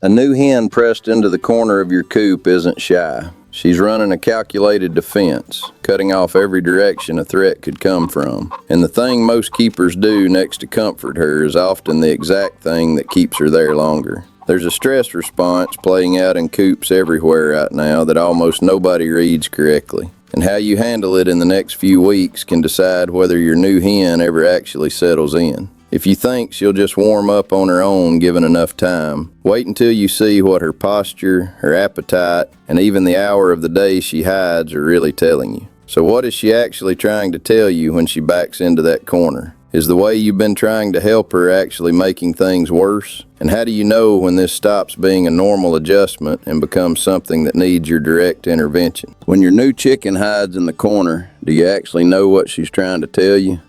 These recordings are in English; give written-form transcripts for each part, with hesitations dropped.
A new hen pressed into the corner of your coop isn't shy. She's running a calculated defense, cutting off every direction a threat could come from. And the thing most keepers do next to comfort her is often the exact thing that keeps her there longer. There's a stress response playing out in coops everywhere right now that almost nobody reads correctly. And how you handle it in the next few weeks can decide whether your new hen ever actually settles in. If you think she'll just warm up on her own given enough time, wait until you see what her posture, her appetite, and even the hour of the day she hides are really telling you. So what is she actually trying to tell you when she backs into that corner? Is the way you've been trying to help her actually making things worse? And how do you know when this stops being a normal adjustment and becomes something that needs your direct intervention? When your new chicken hides in the corner, do you actually know what she's trying to tell you?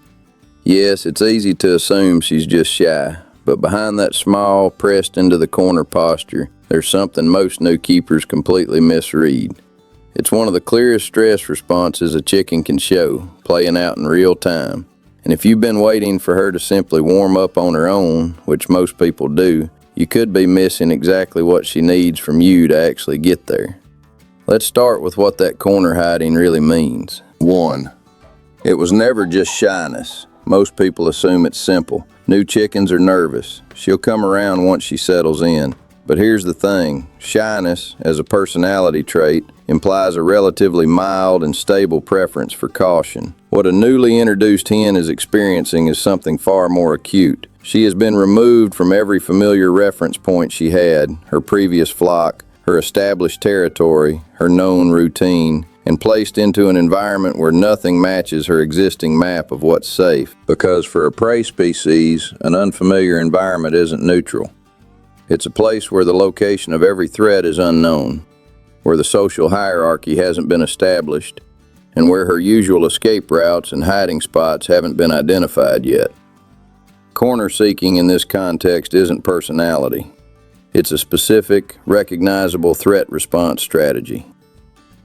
Yes, it's easy to assume she's just shy, but behind that small, pressed into the corner posture, there's something most new keepers completely misread. It's one of the clearest stress responses a chicken can show, playing out in real time. And if you've been waiting for her to simply warm up on her own, which most people do, you could be missing exactly what she needs from you to actually get there. Let's start with what that corner hiding really means. 1. It was never just shyness. Most people assume it's simple. New chickens are nervous. She'll come around once she settles in. But here's the thing, shyness, as a personality trait, implies a relatively mild and stable preference for caution. What a newly introduced hen is experiencing is something far more acute. She has been removed from every familiar reference point she had, her previous flock, her established territory, her known routine, and placed into an environment where nothing matches her existing map of what's safe. Because for a prey species, an unfamiliar environment isn't neutral. It's a place where the location of every threat is unknown, where the social hierarchy hasn't been established, and where her usual escape routes and hiding spots haven't been identified yet. Corner seeking in this context isn't personality. It's a specific, recognizable threat response strategy.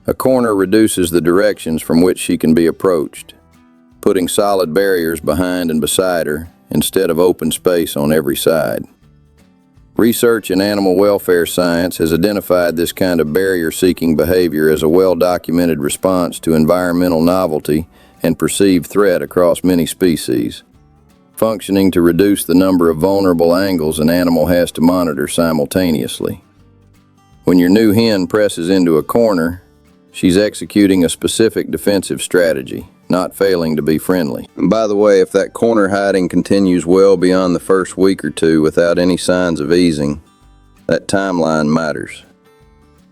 A corner reduces the directions from which she can be approached, putting solid barriers behind and beside her instead of open space on every side. Research in animal welfare science has identified this kind of barrier-seeking behavior as a well-documented response to environmental novelty and perceived threat across many species, functioning to reduce the number of vulnerable angles an animal has to monitor simultaneously. When your new hen presses into a corner, she's executing a specific defensive strategy, not failing to be friendly. And by the way, if that corner hiding continues well beyond the first week or two without any signs of easing, that timeline matters.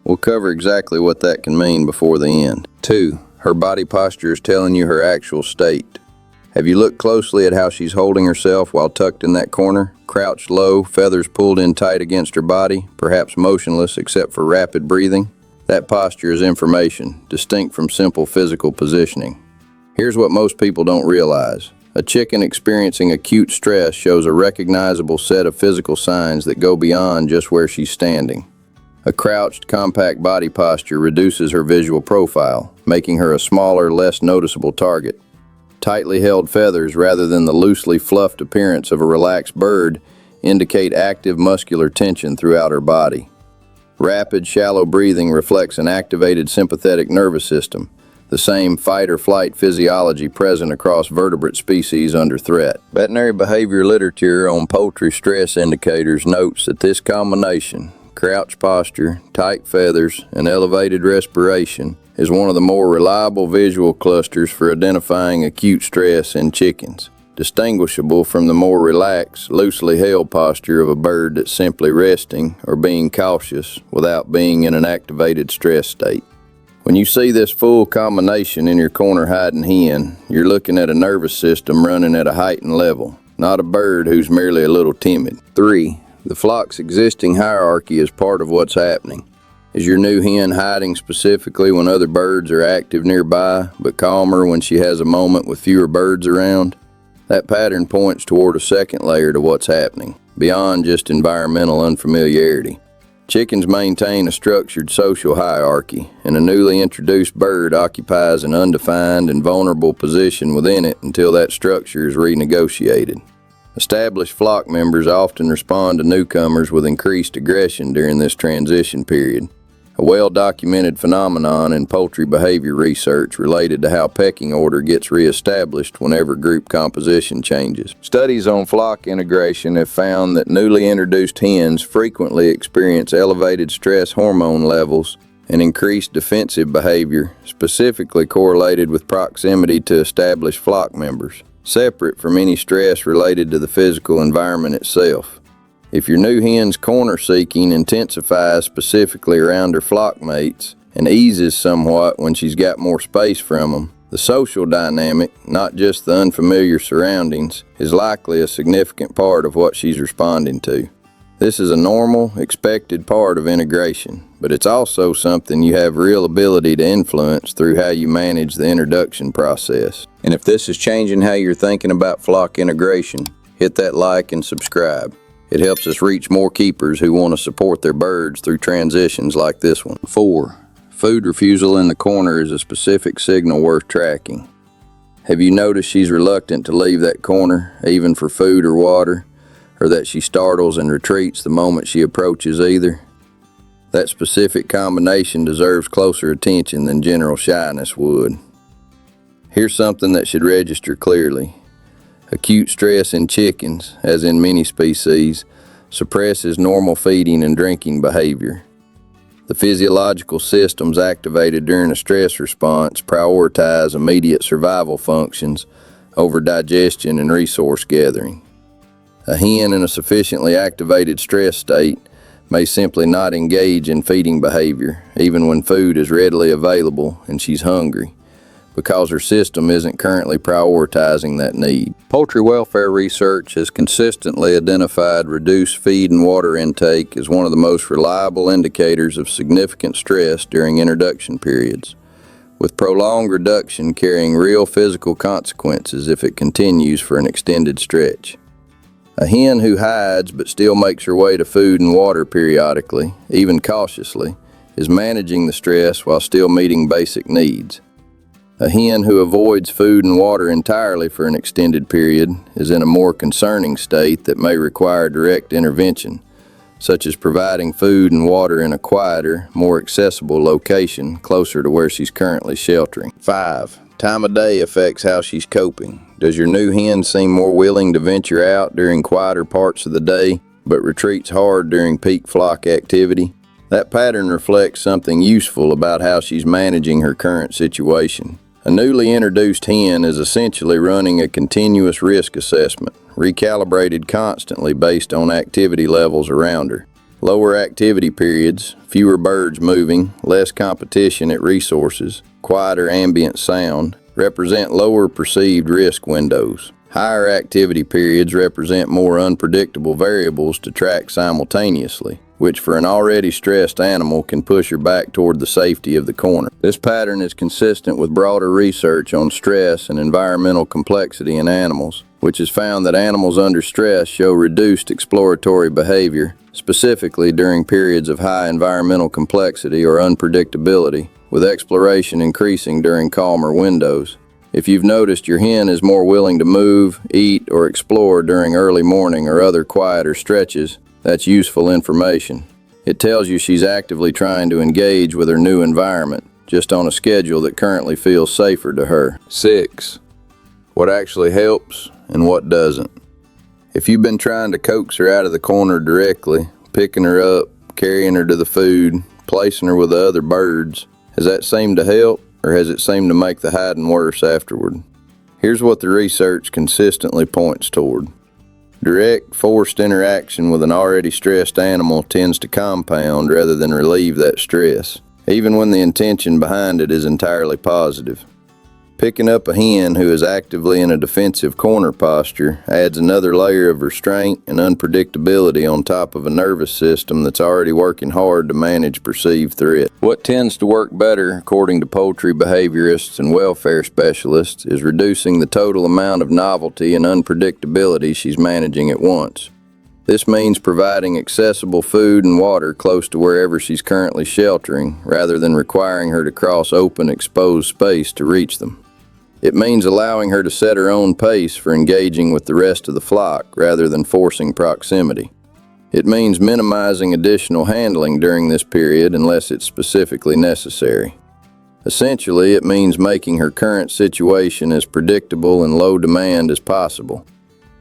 We'll cover exactly what that can mean before the end. 2. Her body posture is telling you her actual state. Have you looked closely at how she's holding herself while tucked in that corner? Crouched low, feathers pulled in tight against her body, perhaps motionless except for rapid breathing? That posture is information, distinct from simple physical positioning. Here's what most people don't realize. A chicken experiencing acute stress shows a recognizable set of physical signs that go beyond just where she's standing. A crouched, compact body posture reduces her visual profile, making her a smaller, less noticeable target. Tightly held feathers rather than the loosely fluffed appearance of a relaxed bird indicate active muscular tension throughout her body. Rapid, shallow breathing reflects an activated sympathetic nervous system, the same fight-or-flight physiology present across vertebrate species under threat. Veterinary behavior literature on poultry stress indicators notes that this combination, crouch posture, tight feathers, and elevated respiration, is one of the more reliable visual clusters for identifying acute stress in chickens, distinguishable from the more relaxed, loosely held posture of a bird that's simply resting or being cautious without being in an activated stress state. When you see this full combination in your corner hiding hen, you're looking at a nervous system running at a heightened level, not a bird who's merely a little timid. 3. The flock's existing hierarchy is part of what's happening. Is your new hen hiding specifically when other birds are active nearby, but calmer when she has a moment with fewer birds around? That pattern points toward a second layer to what's happening, beyond just environmental unfamiliarity. Chickens maintain a structured social hierarchy, and a newly introduced bird occupies an undefined and vulnerable position within it until that structure is renegotiated. Established flock members often respond to newcomers with increased aggression during this transition period, a well-documented phenomenon in poultry behavior research related to how pecking order gets reestablished whenever group composition changes. Studies on flock integration have found that newly introduced hens frequently experience elevated stress hormone levels and increased defensive behavior, specifically correlated with proximity to established flock members, separate from any stress related to the physical environment itself. If your new hen's corner seeking intensifies specifically around her flock mates and eases somewhat when she's got more space from them, the social dynamic, not just the unfamiliar surroundings, is likely a significant part of what she's responding to. This is a normal, expected part of integration, but it's also something you have real ability to influence through how you manage the introduction process. And if this is changing how you're thinking about flock integration, hit that like and subscribe. It helps us reach more keepers who want to support their birds through transitions like this one. 4. Food refusal in the corner is a specific signal worth tracking. Have you noticed she's reluctant to leave that corner, even for food or water, or that she startles and retreats the moment she approaches either? That specific combination deserves closer attention than general shyness would. Here's something that should register clearly. Acute stress in chickens, as in many species, suppresses normal feeding and drinking behavior. The physiological systems activated during a stress response prioritize immediate survival functions over digestion and resource gathering. A hen in a sufficiently activated stress state may simply not engage in feeding behavior, even when food is readily available and she's hungry, because her system isn't currently prioritizing that need. Poultry welfare research has consistently identified reduced feed and water intake as one of the most reliable indicators of significant stress during introduction periods, with prolonged reduction carrying real physical consequences if it continues for an extended stretch. A hen who hides but still makes her way to food and water periodically, even cautiously, is managing the stress while still meeting basic needs. A hen who avoids food and water entirely for an extended period is in a more concerning state that may require direct intervention, such as providing food and water in a quieter, more accessible location closer to where she's currently sheltering. 5. Time of day affects how she's coping. Does your new hen seem more willing to venture out during quieter parts of the day, but retreats hard during peak flock activity? That pattern reflects something useful about how she's managing her current situation. A newly introduced hen is essentially running a continuous risk assessment, recalibrated constantly based on activity levels around her. Lower activity periods, fewer birds moving, less competition at resources, quieter ambient sound represent lower perceived risk windows. Higher activity periods represent more unpredictable variables to track simultaneously, which for an already stressed animal can push her back toward the safety of the corner. This pattern is consistent with broader research on stress and environmental complexity in animals, which has found that animals under stress show reduced exploratory behavior, specifically during periods of high environmental complexity or unpredictability, with exploration increasing during calmer windows. If you've noticed your hen is more willing to move, eat, or explore during early morning or other quieter stretches, that's useful information. It tells you she's actively trying to engage with her new environment, just on a schedule that currently feels safer to her. 6. What actually helps and what doesn't. If you've been trying to coax her out of the corner directly, picking her up, carrying her to the food, placing her with the other birds, has that seemed to help, or has it seemed to make the hiding worse afterward? Here's what the research consistently points toward. Direct, forced interaction with an already stressed animal tends to compound rather than relieve that stress, even when the intention behind it is entirely positive. Picking up a hen who is actively in a defensive corner posture adds another layer of restraint and unpredictability on top of a nervous system that's already working hard to manage perceived threat. What tends to work better, according to poultry behaviorists and welfare specialists, is reducing the total amount of novelty and unpredictability she's managing at once. This means providing accessible food and water close to wherever she's currently sheltering, rather than requiring her to cross open, exposed space to reach them. It means allowing her to set her own pace for engaging with the rest of the flock rather than forcing proximity. It means minimizing additional handling during this period unless it's specifically necessary. Essentially, it means making her current situation as predictable and low demand as possible,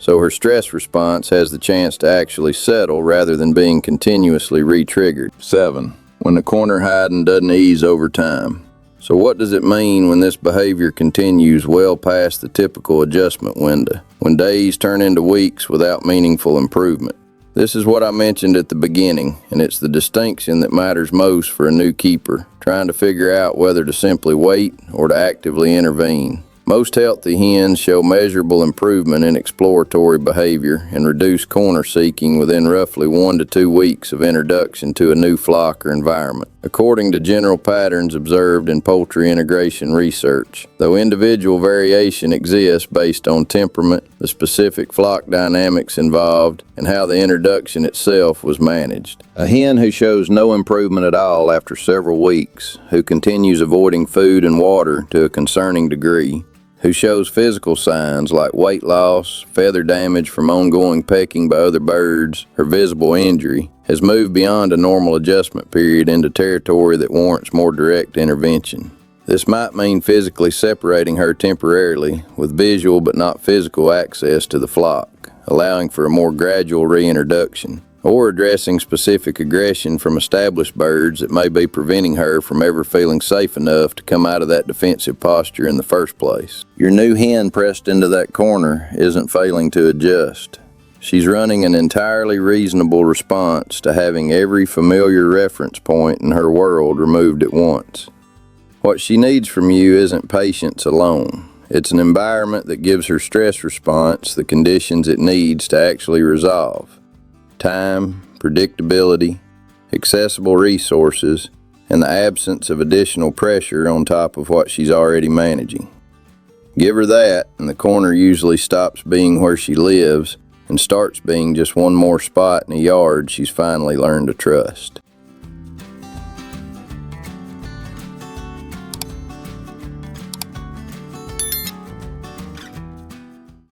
so her stress response has the chance to actually settle rather than being continuously re-triggered. 7. When the corner hiding doesn't ease over time. So what does it mean when this behavior continues well past the typical adjustment window, when days turn into weeks without meaningful improvement? This is what I mentioned at the beginning, and it's the distinction that matters most for a new keeper, trying to figure out whether to simply wait or to actively intervene. Most healthy hens show measurable improvement in exploratory behavior and reduce corner seeking within roughly 1 to 2 weeks of introduction to a new flock or environment, according to general patterns observed in poultry integration research, though individual variation exists based on temperament, the specific flock dynamics involved, and how the introduction itself was managed. A hen who shows no improvement at all after several weeks, who continues avoiding food and water to a concerning degree, who shows physical signs like weight loss, feather damage from ongoing pecking by other birds, or visible injury, has moved beyond a normal adjustment period into territory that warrants more direct intervention. This might mean physically separating her temporarily with visual but not physical access to the flock, allowing for a more gradual reintroduction, or addressing specific aggression from established birds that may be preventing her from ever feeling safe enough to come out of that defensive posture in the first place. Your new hen pressed into that corner isn't failing to adjust. She's running an entirely reasonable response to having every familiar reference point in her world removed at once. What she needs from you isn't patience alone. It's an environment that gives her stress response the conditions it needs to actually resolve: time, predictability, accessible resources, and the absence of additional pressure on top of what she's already managing. Give her that, and the corner usually stops being where she lives and starts being just one more spot in a yard she's finally learned to trust.